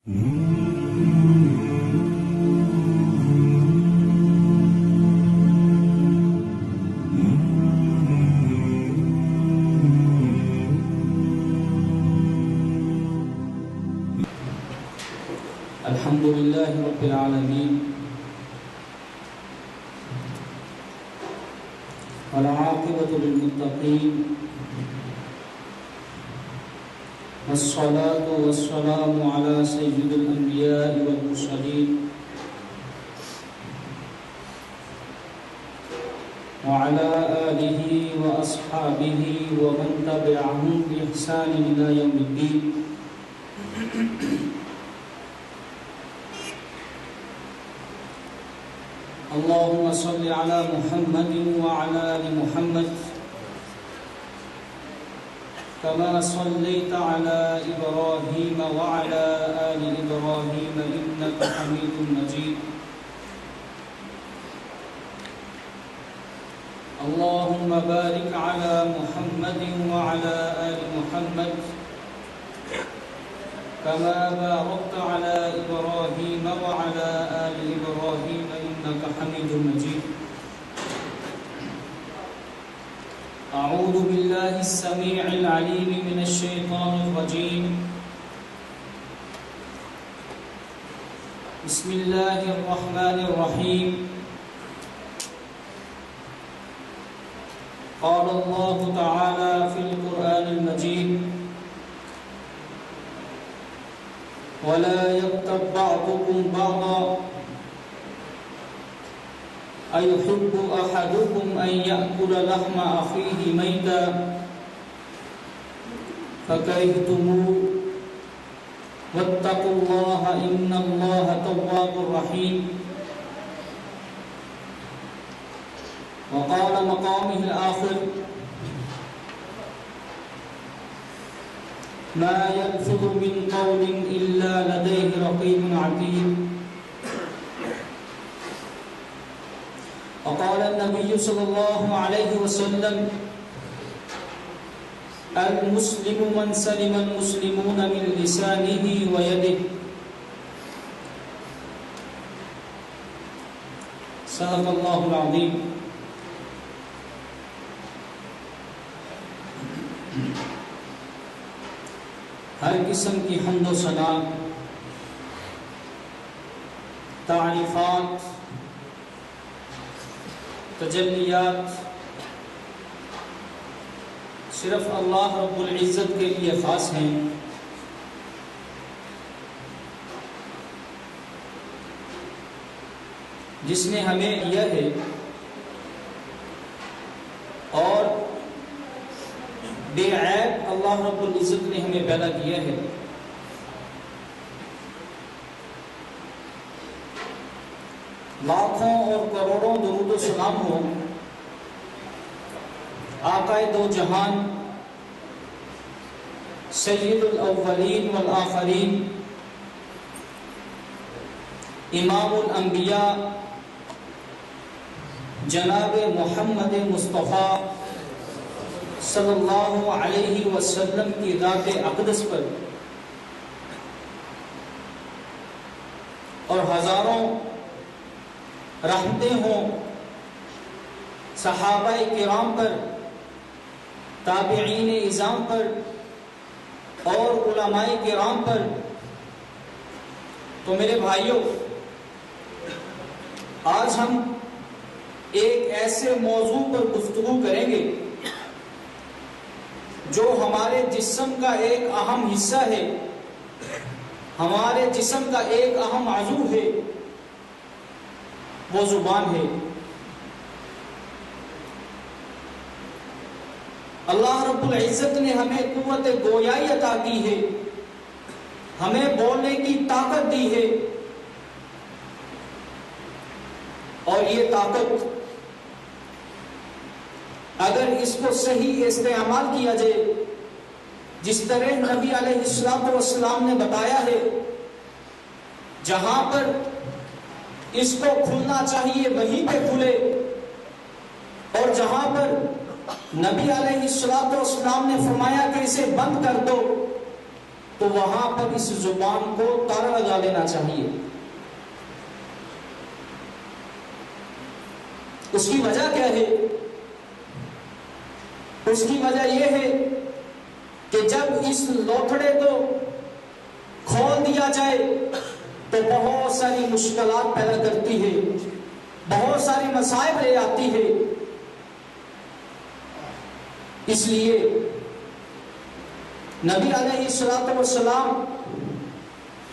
الحمد لله رب العالمين والعاقبة للمتقين والصلاة والسلام على سيد الأنبياء والمرسلين وعلى آله وأصحابه ومن تبعهم بإحسان إلى يوم الدين. اللهم صل على محمد وعلى آل محمد كما صليت على إبراهيم وعلى آل إبراهيم إنك حميد مجيد. اللهم بارك على محمد وعلى آل محمد كما باركت على إبراهيم وعلى آل إبراهيم إنك حميد مجيد. أعوذ بالله السميع العليم من الشيطان الرجيم. بسم الله الرحمن الرحيم. قال الله تعالى في القرآن المجيد: ولا يغتب بعضكم بعضا أيحب أحدكم أن يأكل لحم أخيه ميتا فكرهتموه واتقوا الله إن الله تواب رحيم. وقال مقامه الآخر: ما يلفظ من قول إلا لديه رقيب عتيد. وقال النبي صلى الله عليه وسلم: المسلم من سلم المسلمون من لسانه ويده. صدق الله العظيم. ہر قسم کی حمد و ثنا، تعریفات، تجلیات صرف اللہ رب العزت کے لیے خاص ہیں، جس نے ہمیں دیا ہے اور بے عیب اللہ رب العزت نے ہمیں پیدا کیا ہے۔ لاکھوں اور کروڑوں درود و سلام ہو آقائے دو جہان، سید الاولین والآخرین، امام الانبیاء جناب محمد مصطفیٰ صلی اللہ علیہ وسلم کی ذات اقدس پر اور ہزاروں رحمتیں ہوں صحابہ کرام پر، تابعین اعظام پر اور علماء کرام پر۔ تو میرے بھائیوں، آج ہم ایک ایسے موضوع پر گفتگو کریں گے جو ہمارے جسم کا ایک اہم حصہ ہے، ہمارے جسم کا ایک اہم عضو ہے، وہ زبان ہے۔ اللہ رب العزت نے ہمیں قوت گویائی عطا کی ہے، ہمیں بولنے کی طاقت دی ہے، اور یہ طاقت اگر اس کو صحیح استعمال کیا جائے، جس طرح نبی علیہ السلام نے بتایا ہے، جہاں پر اس کو کھلنا چاہیے وہیں پہ کھلے، اور جہاں پر نبی علیہ السلام نے فرمایا کہ اسے بند کر دو، تو وہاں پر اس زبان کو تالا لگا لینا چاہیے۔ اس کی وجہ کیا ہے؟ اس کی وجہ یہ ہے کہ جب اس لوتھڑے کو کھول دیا جائے تو بہت ساری مشکلات پیدا کرتی ہے، بہت ساری مصائب لے آتی ہے۔ اس لیے نبی علیہ الصلوۃ والسلام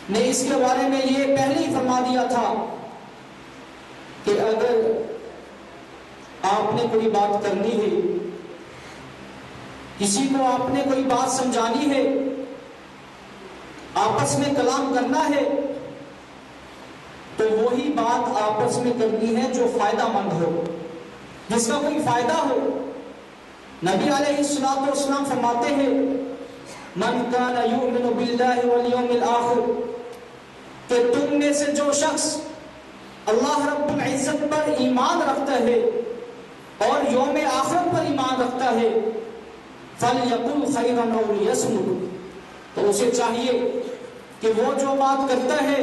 نے اس کے بارے میں یہ پہلے ہی فرما دیا تھا کہ اگر آپ نے کوئی بات کرنی ہے، کسی کو آپ نے کوئی بات سمجھانی ہے، آپس میں کلام کرنا ہے، تو وہی بات آپس میں کرنی ہے جو فائدہ مند ہو، جس کا کوئی فائدہ ہو۔ نبی علیہ الصلوۃ والسلام فرماتے ہیں من کان یؤمن باللہ والیوم الآخر، کہ تم میں سے جو شخص اللہ رب العزت پر ایمان رکھتا ہے اور یوم آخرت پر ایمان رکھتا ہے، فَلْيَقُلْ خَيْرًا أَوْ لِيَصْمُتْ، تو اسے چاہیے کہ وہ جو بات کرتا ہے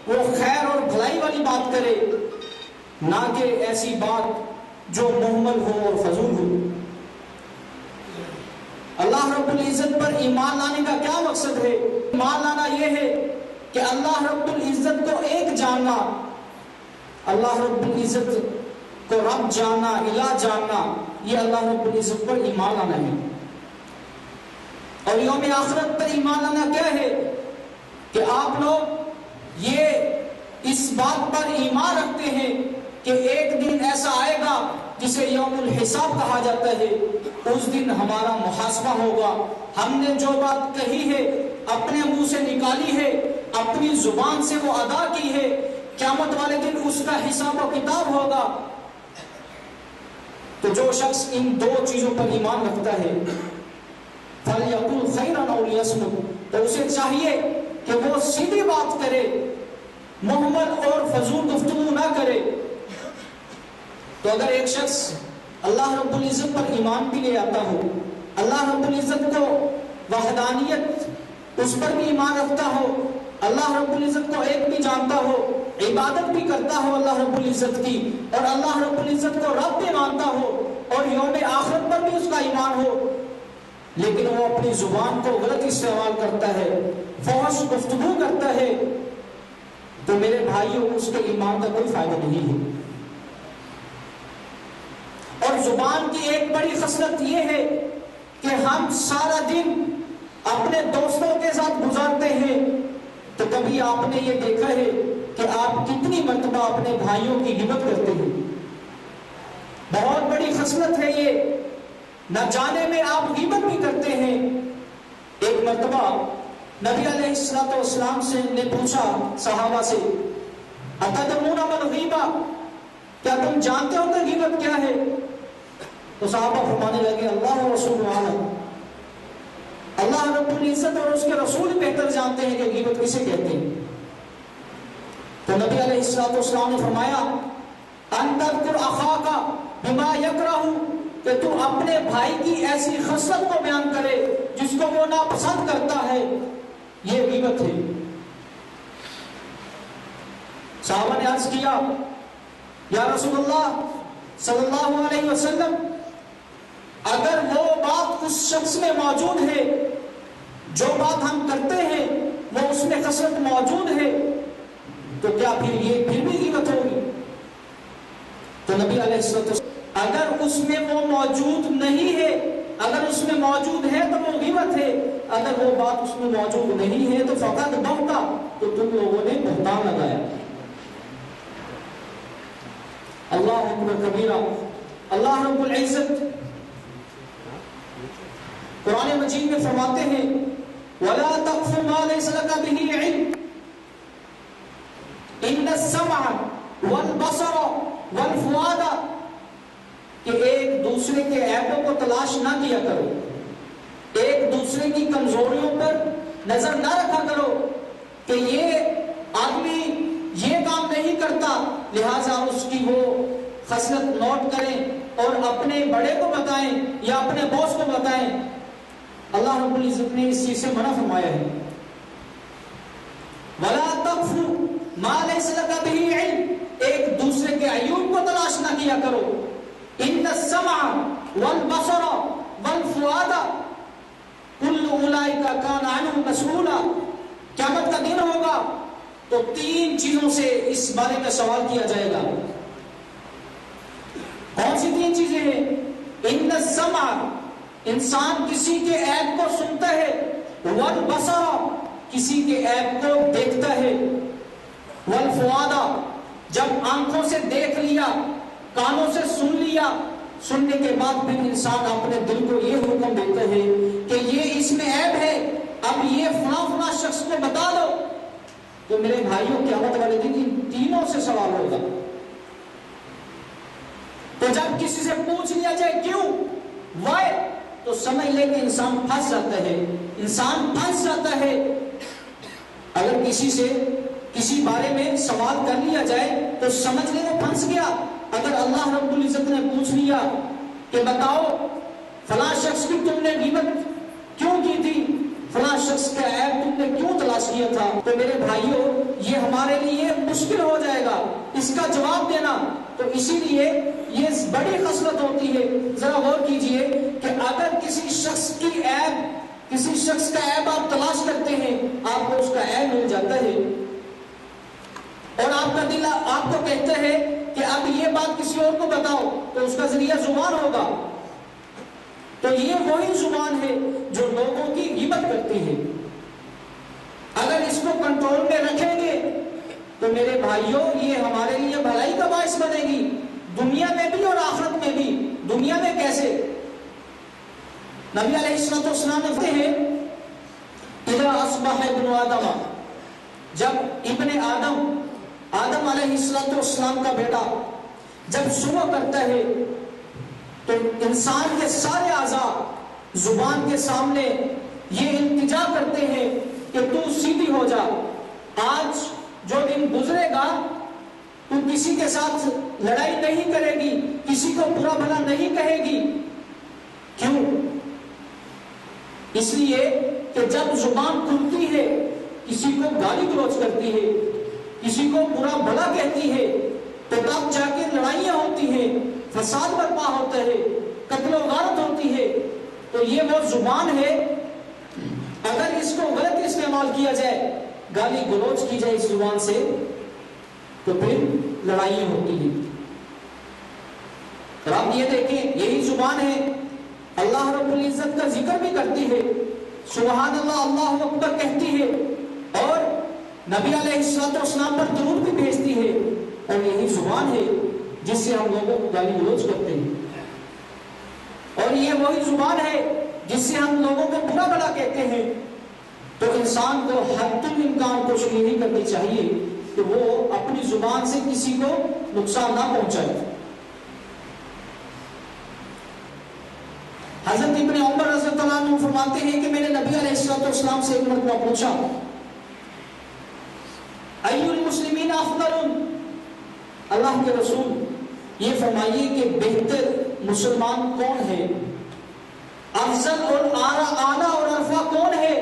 وہ خیر اور بھلائی والی بات کرے، نہ کہ ایسی بات جو مہمل ہو اور فضول ہو۔ اللہ رب العزت پر ایمان لانے کا کیا مقصد ہے؟ ایمان لانا یہ ہے کہ اللہ رب العزت کو ایک جاننا، اللہ رب العزت کو رب جاننا، الہ جاننا، یہ اللہ رب العزت پر ایمان لانا ہے۔ اور یوم آخرت پر ایمان لانا کیا ہے؟ کہ آپ لوگ یہ اس بات پر ایمان رکھتے ہیں کہ ایک دن ایسا آئے گا جسے یوم الحساب کہا جاتا ہے، اس دن ہمارا محاسبہ ہوگا، ہم نے جو بات کہی ہے، اپنے منہ سے نکالی ہے، اپنی زبان سے وہ ادا کی ہے، قیامت والے دن اس کا حساب و کتاب ہوگا۔ تو جو شخص ان دو چیزوں پر ایمان رکھتا ہے، فَلْيَقُلْ خَيْرًا أَوْ لِيَصْمُتْ، تو اسے چاہیے کہ وہ سیدھی بات کرے، محمل اور فضول گفتگو نہ کرے۔ تو اگر ایک شخص اللہ رب العزت پر ایمان بھی لے آتا ہو، اللہ رب العزت کو وحدانیت اس پر بھی ایمان رکھتا ہو، اللہ رب العزت کو ایک بھی جانتا ہو، عبادت بھی کرتا ہو اللہ رب العزت کی، اور اللہ رب العزت کو رب بھی مانتا ہو، اور یوم آخرت پر بھی اس کا ایمان ہو، لیکن وہ اپنی زبان کو غلط استعمال کرتا ہے، فحش گفتگو کرتا ہے، تو میرے بھائیوں اس کے ایمان کا کوئی فائدہ نہیں ہے۔ اور زبان کی ایک بڑی خصلت یہ ہے کہ ہم سارا دن اپنے دوستوں کے ساتھ گزارتے ہیں، تو کبھی آپ نے یہ دیکھا ہے کہ آپ کتنی مرتبہ اپنے بھائیوں کی غیبت کرتے ہیں؟ بہت بڑی خصلت ہے یہ، نہ جانے میں آپ غیبت بھی کرتے ہیں۔ ایک مرتبہ نبی علیہ الصلوۃ والسلام سے نے پوچھا صحابہ سے، اتدرون ما الغیبہ، کیا تم جانتے ہو کہ غیبت کیا ہے؟ تو صحابہ فرمانے لگے اللہ و رسول عالم، اللہ رب العزت اور اس کے رسول بہتر جانتے ہیں کہ غیبت کسے کہتے ہیں۔ تو نبی علیہ الصلوۃ والسلام نے فرمایا ان تذکر اخاک بما یکرہ، کہ تو اپنے بھائی کی ایسی خصلت کو بیان کرے جس کو وہ ناپسند کرتا ہے، یہ غیبت ہے۔ صحابہ نے عرض کیا یا رسول اللہ صلی اللہ علیہ وسلم، اگر وہ بات اس شخص میں موجود ہے، جو بات ہم کرتے ہیں وہ اس میں خصلت موجود ہے، تو کیا پھر بھی غیبت ہوگی؟ تو نبی علیہ الصلوۃ، اگر اس میں وہ موجود نہیں ہے، اگر اس میں موجود ہے تو وہ غیبت ہے، اگر وہ بات اس میں موجود نہیں ہے تو فقط بہتا، تو تم لوگوں نے بہتان لگایا۔ اللہ اکبر کبیرہ۔ اللہ رب العزت قرآن مجید میں فرماتے ہیں وَلَا تَقْفُ مَا لَيْسَ لَكَ بِهِ عِلْمٌ إِنَّ السَّمْعَ وَالْبَصَرَ وَالْفُؤَادَ، کہ ایک دوسرے کے عیبوں کو تلاش نہ کیا کرو، ایک دوسرے کی کمزوریوں پر نظر نہ رکھا کرو کہ یہ آدمی یہ کام نہیں کرتا، لہٰذا اس کی وہ خصلت نوٹ کریں اور اپنے بڑے کو بتائیں یا اپنے باس کو بتائیں۔ اللہ رب العزت نے اس چیز سے منع فرمایا ہے۔ تقفو ما لیس لک بہ علم، ایک دوسرے کے عیوب کو تلاش نہ کیا کرو. ان السمع والبصر والفؤاد کل اولئک کان عنہ مسئولا. قیامت کا دن ہوگا تو 3 چیزوں سے اس بارے میں سوال کیا جائے گا. کون سی 3 چیزیں ہیں؟ ان السمع، انسان کسی کے عیب کو سنتا ہے. والبصر، کسی کے عیب کو دیکھتا ہے. والفؤاد، جب آنکھوں سے دیکھ لیا، کانوں سے سن لیا، سننے کے بعد پھر انسان اپنے دل کو یہ حکم دیتا ہے کہ یہ اس میں عیب ہے، اب یہ فلاں فلاں شخص کو بتا دو. تو میرے بھائیوں قیامت والے دن ان تینوں سے سوال ہوگا. تو جب کسی سے پوچھ لیا جائے کیوں، وائی، تو سمجھ لے کہ انسان پھنس جاتا ہے. انسان پھنس جاتا ہے. اگر کسی سے کسی بارے میں سوال کر لیا جائے تو سمجھ لے وہ پھنس گیا. اگر اللہ رب العزت نے پوچھ لیا کہ بتاؤ فلاں شخص کی تم نے غیبت کیوں کی تھی، فلاں شخص کا عیب تم نے کیوں تلاش کیا تھا، تو میرے بھائیوں یہ ہمارے لیے مشکل ہو جائے گا اس کا جواب دینا. تو اسی لیے یہ بڑی خصلت ہوتی ہے. ذرا غور کیجئے کہ اگر کسی شخص کی عیب، کسی شخص کا عیب آپ تلاش کرتے ہیں، آپ کو اس کا عیب مل جاتا ہے اور آپ کا دل آپ کو کہتا ہے کہ اب یہ بات کسی اور کو بتاؤ، تو اس کا ذریعہ زبان ہوگا. تو یہ وہی زبان ہے جو لوگوں کی غیبت کرتی ہے. اگر اس کو کنٹرول میں رکھیں گے تو میرے بھائیوں یہ ہمارے لیے بھلائی کا باعث بنے گی، دنیا میں بھی اور آخرت میں بھی. دنیا میں کیسے؟ نبی علیہ السلام کہتے ہیں اذا اصبح ابن آدم، جب ابن آدم علیہ السلام کا بیٹا جب صبح کرتا ہے تو انسان کے سارے اعضاء زبان کے سامنے یہ التجا کرتے ہیں کہ تو سیدھی ہو جا. آج جو دن گزرے گا تو کسی کے ساتھ لڑائی نہیں کرے گی، کسی کو برا بھلا نہیں کہے گی. کیوں؟ اس لیے کہ جب زبان کھلتی ہے کسی کو گالی گلوچ کرتی ہے، کسی کو برا بھلا کہتی ہے، تو تب جا کے لڑائیاں ہوتی ہیں، فساد برپا ہوتا ہے، قتل و غارت ہوتی ہے. تو یہ وہ زبان ہے، اگر اس کو غلط استعمال کیا جائے، گالی گلوچ کی جائے اس زبان سے، تو پھر لڑائیاں ہوتی ہیں. اور آپ یہ دیکھیں یہی زبان ہے اللہ رب العزت کا ذکر بھی کرتی ہے، سبحان اللہ، اللہ اکبر کہتی ہے، اور نبی علیہ السلام پر درود بھی بھیجتی ہے. اور یہی زبان ہے جس سے ہم لوگوں کو گالی گلوچ کرتے ہیں. اور یہ وہی زبان ہے جس سے ہم لوگوں کو برا بھلا کہتے ہیں. تو انسان کو حد الامکان کوشش یہی کرنی چاہیے کہ وہ اپنی زبان سے کسی کو نقصان نہ پہنچائے. حضرت ابن عمر رضی اللہ عنہ فرماتے ہیں کہ میں نے نبی علیہ السلام سے ایک مرتبہ پوچھا ای المسلمین افضل، اللہ کے رسول یہ فرمائیے کہ بہتر مسلمان کون ہے، افضل اور اعلیٰ اور ارفع کون ہے،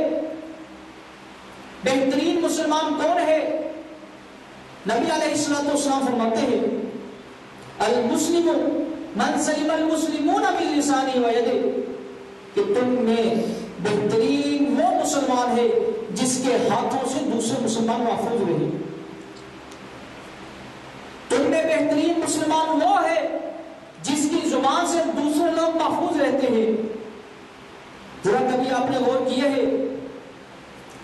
بہترین مسلمان کون ہے؟ نبی علیہ السلام فرماتے ہیں المسلم من سلم المسلمون من لسانه ويده، کہ تم میں بہترین وہ مسلمان ہے جس کے ہاتھوں سے دوسرے مسلمان محفوظ رہے. تم میں بہترین مسلمان وہ ہے جس کی زبان سے دوسرے لوگ محفوظ رہتے ہیں. ذرا کبھی آپ نے غور کیا ہے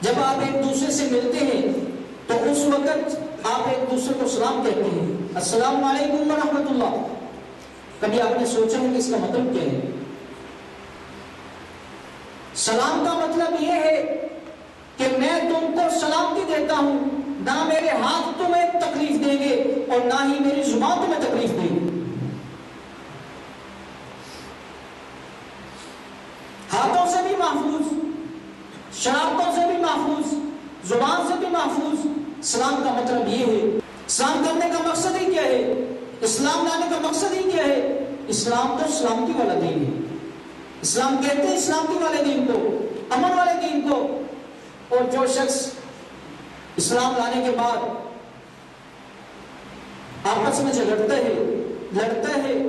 جب آپ ایک دوسرے سے ملتے ہیں تو اس وقت آپ ایک دوسرے کو سلام کہتے ہیں، السلام علیکم ورحمۃ اللہ. کبھی آپ نے سوچا ہے کہ اس کا مطلب کیا ہے؟ سلام کا مطلب یہ ہے کہ میں تم کو سلامتی دیتا ہوں، نہ میرے ہاتھ تمہیں تکلیف دیں گے اور نہ ہی میری زبان تمہیں تکلیف دے گی. ہاتھوں سے بھی محفوظ، شرارتوں سے بھی محفوظ، زبان سے بھی محفوظ. سلام کا مطلب یہ ہے. سلام کرنے کا مقصد ہی کیا ہے؟ اسلام لانے کا مقصد ہی کیا ہے؟ اسلام تو سلامتی والا دین ہے. اسلام کہتے ہیں سلامتی والے دین کو، امن والے دین کو. اور جو شخص اسلام لانے کے بعد آپس میں جھگڑتے ہیں، لڑتے ہیں،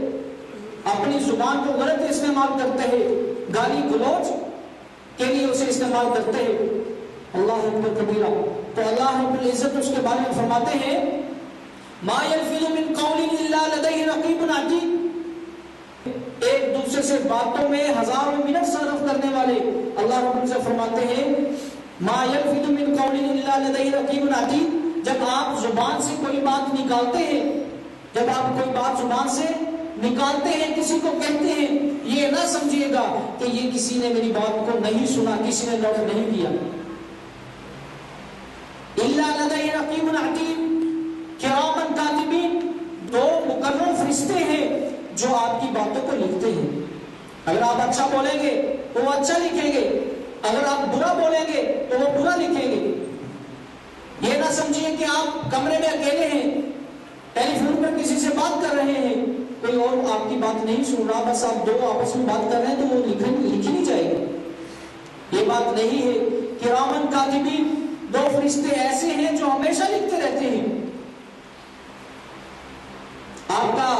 اپنی زبان کو غلط استعمال کرتے ہیں، گالی گلوچ کے لیے اسے استعمال کرتے ہیں۔ اللہ اکبر کبیرہ۔ تو اللہ رب العزت اس کے بارے میں فرماتے ہیں ما یلفظ من قول الا لدیہ رقیب عتید، ایک دوسرے سے باتوں میں ہزاروں منٹ صرف کرنے والے اللہ رب العزت فرماتے ہیں ما یلفظ من قول الا لدیہ رقیب عتید، جب آپ زبان سے کوئی بات نکالتے ہیں، جب آپ کوئی بات زبان سے نکالتے ہیں، کسی کو کہتے ہیں، یہ نہ سمجھیے گا کہ یہ کسی نے میری بات کو نہیں سنا، کسی نے نوٹ نہیں کیا۔ الا لدیہ رقیب عتید کراما کاتبین، دو مقرر فرشتے ہیں جو آپ کی باتوں کو لکھتے ہیں۔ اگر آپ اچھا بولیں گے تو وہ اچھا لکھیں گے، اگر آپ برا بولیں گے تو وہ برا لکھیں گے۔ یہ نہ سمجھیے کہ آپ کمرے میں اکیلے ہیں، ٹیلی فون پر کسی سے بات کر رہے ہیں، کوئی اور آپ کی بات نہیں سن رہا، بس آپ دو آپس میں بات کر رہے ہیں تو وہ لکھی نہیں جائے گی۔ یہ بات نہیں ہے۔ کرامن کاتبین، دو فرشتے ایسے ہیں جو ہمیشہ لکھتے رہتے ہیں۔ آپ کا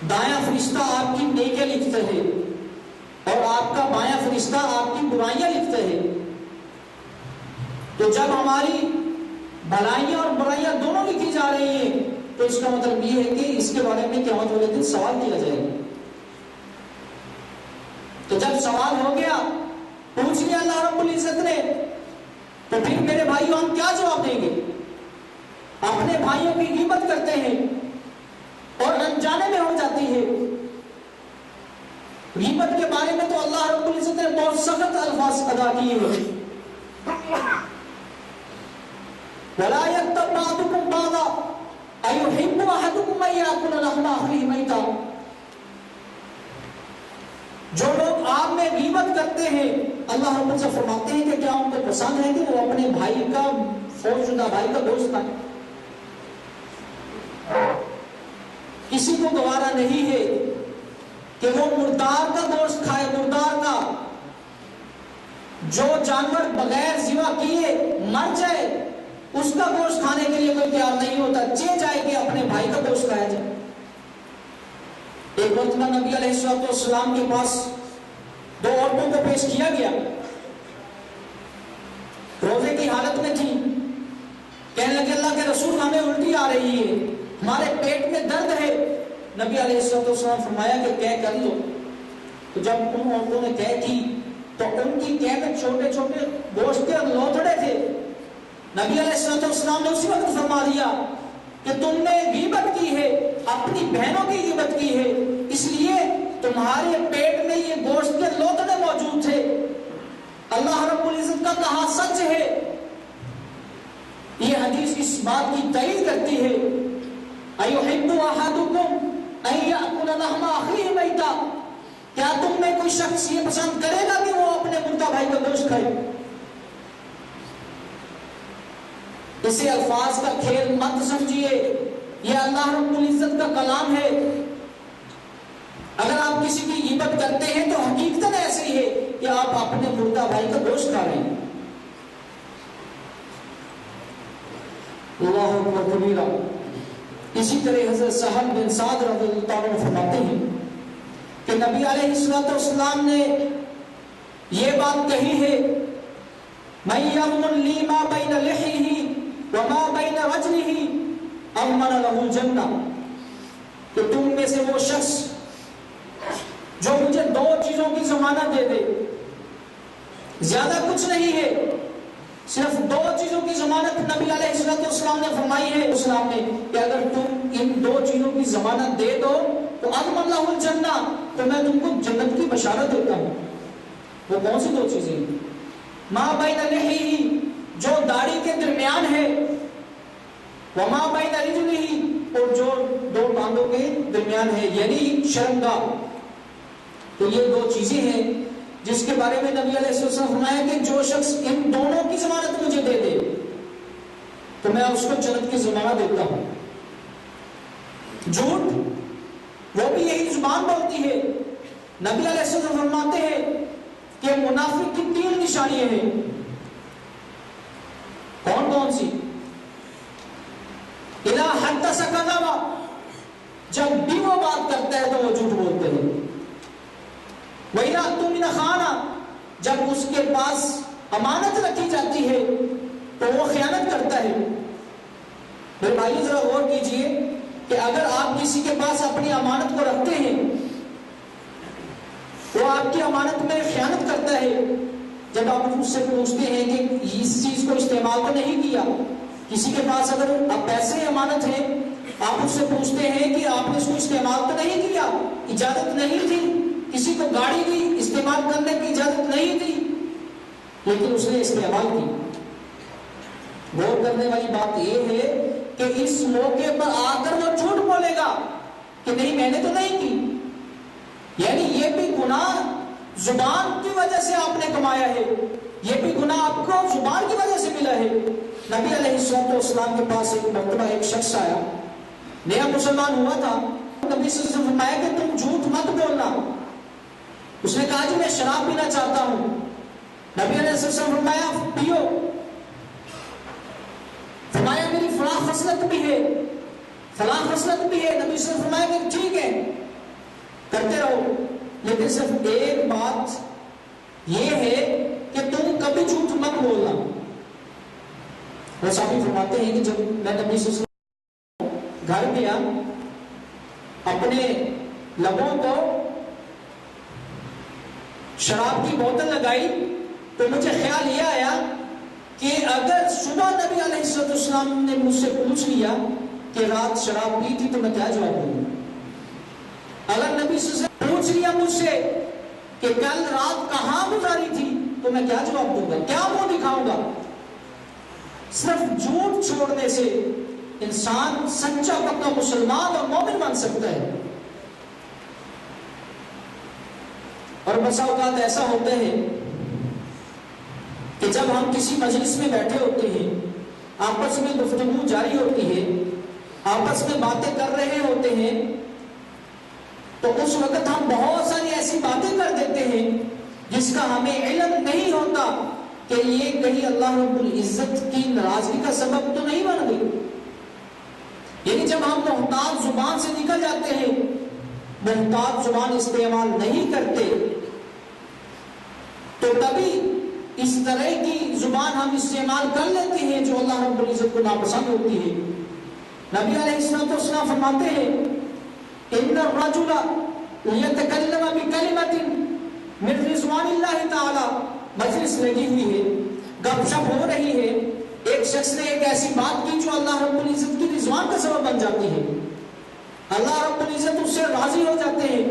دایاں فرشتہ آپ کی نیکیاں لکھتا ہے اور آپ کا بایاں فرشتہ آپ کی برائیاں لکھتا ہے۔ تو جب ہماری بھلائیاں اور برائیاں دونوں لکھی جا رہی ہیں تو اس کا مطلب یہ ہے کہ اس کے بارے میں قیامت والے دن سوال کیا جائے گا۔ تو جب سوال ہو گیا، پوچھ لیا اللہ رب العزت نے، تو پھر میرے بھائیوں ہم کیا جواب دیں گے؟ اپنے بھائیوں کی غیبت کرتے ہیں اور انجانے میں ہو جاتی ہے۔ غیبت کے بارے میں تو اللہ رب العزت نے بہت سخت الفاظ ادا کیے ہیں۔ وَلَا يَغْتَبْ بَعْضُكُمْ بَعْضًا أَيُحِبُّ أَحَدُكُمْ أَن يَأْكُلَ لَحْمَ أَخِيهِ مَيْتًا، جو لوگ آپ میں غیبت کرتے ہیں اللہ رب العزت فرماتے ہیں کہ کیا ان کو پسند ہے کہ وہ اپنے بھائی کا، فوت شدہ بھائی کا گوشت کھائے؟ کسی کو گوارا نہیں ہے کہ وہ مردار کا گوشت کھائے، مردار کا، جو جانور بغیر ذبح کیے مر جائے اس کا گوشت کھانے کے لیے کوئی تیار نہیں ہوتا، چہ جائے کہ اپنے بھائی کا گوشت کھایا جائے۔ ایک مرتبہ نبی علیہ السلام کے پاس دو عورتوں کو پیش کیا گیا، روزے کی حالت میں تھی، کہنے لگے اللہ کے رسول ہمیں الٹی آ رہی ہے، ہمارے پیٹ میں درد ہے۔ نبی علیہ السلام فرمایا کہ کہہ کر لو۔ تو جب ان عورتوں نے کہہ کی تو ان کی کہہ میں چھوٹے چھوٹے گوشت کے لوتھڑے تھے۔ نبی علیہ السلام نے اسی وقت فرما دیا کہ تم نے غیبت کی ہے، اپنی بہنوں کی غیبت کی ہے، اس لیے تمہارے پیٹ میں یہ گوشت کے لوتھڑے موجود تھے۔ اللہ رب العزت کا کہا سچ ہے۔ یہ حدیث اس بات کی تائید کرتی ہے أَيُحِبُّ أَحَدُكُمْ أَن يَأْكُلَ لَحْمَ أَخِيهِ مَيْتًا، کیا تم میں کوئی شخص یہ پسند کرے گا کہ وہ اپنے مردہ بھائی کا گوشت کھائے؟ اسے الفاظ کا کھیل مت سمجھیے، یہ اللہ رب العزت کا کلام ہے۔ اگر آپ کسی کی غیبت کرتے ہیں تو حقیقتاً ایسے ہی ہے کہ آپ اپنے مردہ بھائی کا گوشت کھا رہے ہیں۔ اللہ اکبر کبیرہ۔ اسی طرح حضرت سہل بن سعد رضی اللہ عنہ فرماتے ہیں کہ نبی علیہ السلام نے یہ بات کہی ہے مَن يَضْمُنْ لِي مَا بَيْنَ لِحْيِهِ وَمَا بَيْنَ رَجْلِهِ أَضْمَنَ لَهُ الْجَنَّةَ، کہ تم میں سے وہ شخص جو مجھے دو چیزوں کی ضمانت دے دے، زیادہ کچھ نہیں ہے، صرف دو چیزوں کی ضمانت نبی علیہ السلام نے فرمائی ہے اسلام نے کہ اگر تم ان دو چیزوں کی ضمانت دے دو تو اضمن لہ الجنہ، تو میں تم کو جنت کی بشارت دیتا ہوں۔ وہ کون سی دو چیزیں؟ ما بین لحیہ، جو داڑھی کے درمیان ہے، وما بین رجلہ، اور جو دو ٹانگوں کے درمیان ہے، یعنی شرمگاہ۔ تو یہ دو چیزیں ہیں جس کے بارے میں نبی علیہ السلام فرمایا کہ جو شخص ان دونوں کی ضمانت مجھے دے دے تو میں اس کو جنت کی ضمانت دیتا ہوں۔ جھوٹ، وہ بھی یہی زبان بولتی ہے۔ نبی علیہ السلام فرماتے ہیں کہ منافق کی تین نشانیاں ہیں۔ کون کون سی؟ اذا حدث کذب، جب بھی وہ بات کرتا ہے تو وہ جھوٹ بولتے ہیں. وَإِذَا اؤْتُمِنَ خَانَ، جب اس کے پاس امانت رکھی جاتی ہے تو وہ خیانت کرتا ہے. میرے بھائی ذرا غور کیجئے کہ اگر آپ کسی کے پاس اپنی امانت کو رکھتے ہیں، وہ آپ کی امانت میں خیانت کرتا ہے. جب آپ اس سے پوچھتے ہیں کہ اس چیز کو استعمال تو نہیں کیا، کسی کے پاس اگر پیسے امانت ہے، آپ اس سے پوچھتے ہیں کہ آپ نے اس کو استعمال تو نہیں کیا، اجازت نہیں تھی، کسی کو گاڑی کی استعمال کرنے کی اجازت نہیں تھی، لیکن اس نے استعمال کی. غور کرنے والی بات یہ ہے کہ اس موقع پر آ کر وہ جھوٹ بولے گا کہ نہیں میں نے تو نہیں کی. یعنی یہ بھی گناہ زبان کی وجہ سے آپ نے کمایا ہے، یہ بھی گناہ آپ کو زبان کی وجہ سے ملا ہے. نبی علیہ الصلوۃ والسلام کے پاس ایک مرتبہ ایک شخص آیا، نیا مسلمان ہوا تھا. نبی صلی اللہ علیہ وسلم نے فرمایا کہ تم جھوٹ مت بولنا. اس نے کہا جی میں شراب پینا چاہتا ہوں. نبی علیہ السلام نے فرمایا پیو. فرمایا میری فلاں خصلت بھی ہے، فلاں خصلت بھی ہے. نبی صلی اللہ علیہ وسلم نے فرمایا کہ ٹھیک ہے کرتے رہو، لیکن صرف ایک بات یہ ہے کہ تم کبھی جھوٹ مت بولنا. وہ صحابی فرماتے ہیں کہ جب میں نبی صلی اللہ علیہ وسلم گھر گیا، اپنے لبوں کو شراب کی بوتل لگائی تو مجھے خیال یہ آیا کہ اگر صبح نبی علیہ السلام نے مجھ سے پوچھ لیا کہ رات شراب پی تھی تو میں کیا جواب دوں گا. اگر نبی صلی اللہ علیہ وسلم پوچھ لیا مجھ سے کہ کل رات کہاں گزاری تھی تو میں کیا جواب دوں گا، کیا منہ دکھاؤں گا. صرف جھوٹ چھوڑنے سے انسان سچا پکا مسلمان اور مومن بن سکتا ہے. اور بسا اوقات ایسا ہوتا ہے کہ جب ہم کسی مجلس میں بیٹھے ہوتے ہیں، آپس میں گفتگو جاری ہوتی ہے، آپس میں باتیں کر رہے ہوتے ہیں، تو اس وقت ہم بہت ساری ایسی باتیں کر دیتے ہیں جس کا ہمیں علم نہیں ہوتا کہ یہ کہیں اللہ رب العزت کی ناراضگی کا سبب تو نہیں بن گئی. یعنی جب ہم محتاط زبان سے نکل جاتے ہیں، محتاط زبان استعمال نہیں کرتے، تو تبھی اس طرح کی زبان ہم استعمال کر لیتے ہیں جو اللہ رب العزت کو ناپسند ہوتی ہے. نبی علیہ السلام فرماتے ہیں ان الرجل یتکلم بکلمۃ من رضوان اللہ تعالی. مجلس لگی ہوئی ہے، گپ شپ ہو رہی ہے، ایک شخص نے ایک ایسی بات کی جو اللہ رب العزت کی رضوان کا سبب بن جاتی ہے، اللہ رب العزت اس سے راضی ہو جاتے ہیں.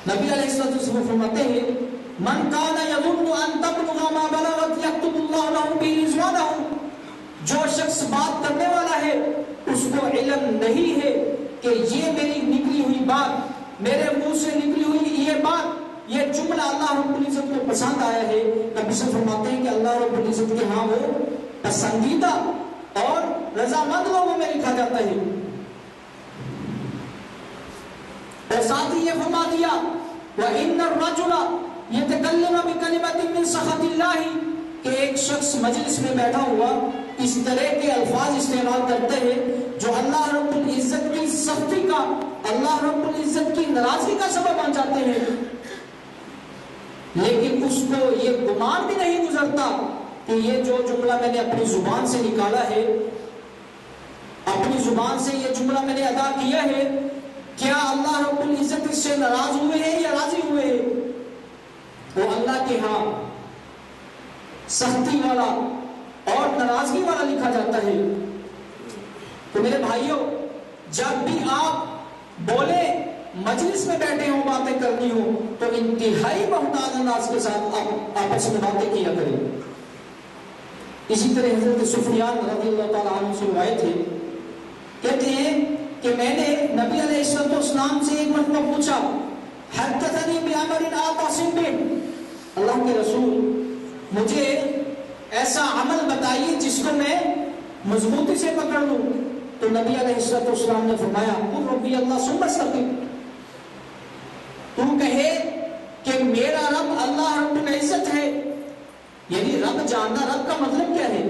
نبی علیہ السلام فرماتے ہیں من کان یظن ان تبلغ ما بلغت یکتب اللہ له برضوانہ. جو شخص بات کرنے والا ہے اس کو علم نہیں ہے کہ یہ میری نکلی ہوئی بات، میرے منہ سے نکلی ہوئی یہ بات، یہ جملہ اللہ رب العزت کو پسند آیا ہے. نبی سے فرماتے ہیں کہ اللہ رب العزت کے ہاں وہ پسندیدہ اور رضامند لوگوں میں لکھا جاتا ہے. اور ساتھ ہی یہ فرما دیا وَإِنَّ الرَّجُلَ يَتَكَلَّمَ بِكَلِمَةٍ مِّن سَخَطِ اللَّهِ کہ ایک شخص مجلس میں بیٹھا ہوا اس طرح کے الفاظ استعمال کرتے ہیں جو اللہ رب العزت کی سختی کا، اللہ رب العزت کی ناراضگی کا سبب بن جاتے ہیں، لیکن اس کو یہ گمان بھی نہیں گزرتا کہ یہ جو جملہ میں نے اپنی زبان سے نکالا ہے، اپنی زبان سے یہ جملہ میں نے ادا کیا ہے، کیا اللہ رب العزت اس سے ناراض ہوئے ہیں یا راضی ہوئے ہیں. وہ اللہ کے ہاں سختی والا اور ناراضگی والا لکھا جاتا ہے. تو میرے بھائیوں، جب بھی آپ بولے، مجلس میں بیٹھے ہوں، باتیں کرنی ہوں تو انتہائی محتاط انداز کے ساتھ آپ آپس میں باتیں کیا کریں. اسی طرح حضرت سفیان رضی اللہ تعالیٰ عنہ سے روایت ہے، کہتے ہیں کہ میں نے نبی علیہ السلام سے ایک مرتبہ پوچھا حدثنی بامر اعتصم بہ، اللہ کے رسول مجھے ایسا عمل بتائیے جس کو میں مضبوطی سے پکڑ لوں. تو نبی علیہ السلام نے فرمایا قل ربی اللہ ثم استقم، تو کہے کہ میرا رب اللہ رب العزت ہے، یعنی رب جاننا رب کا مطلب کیا ہے.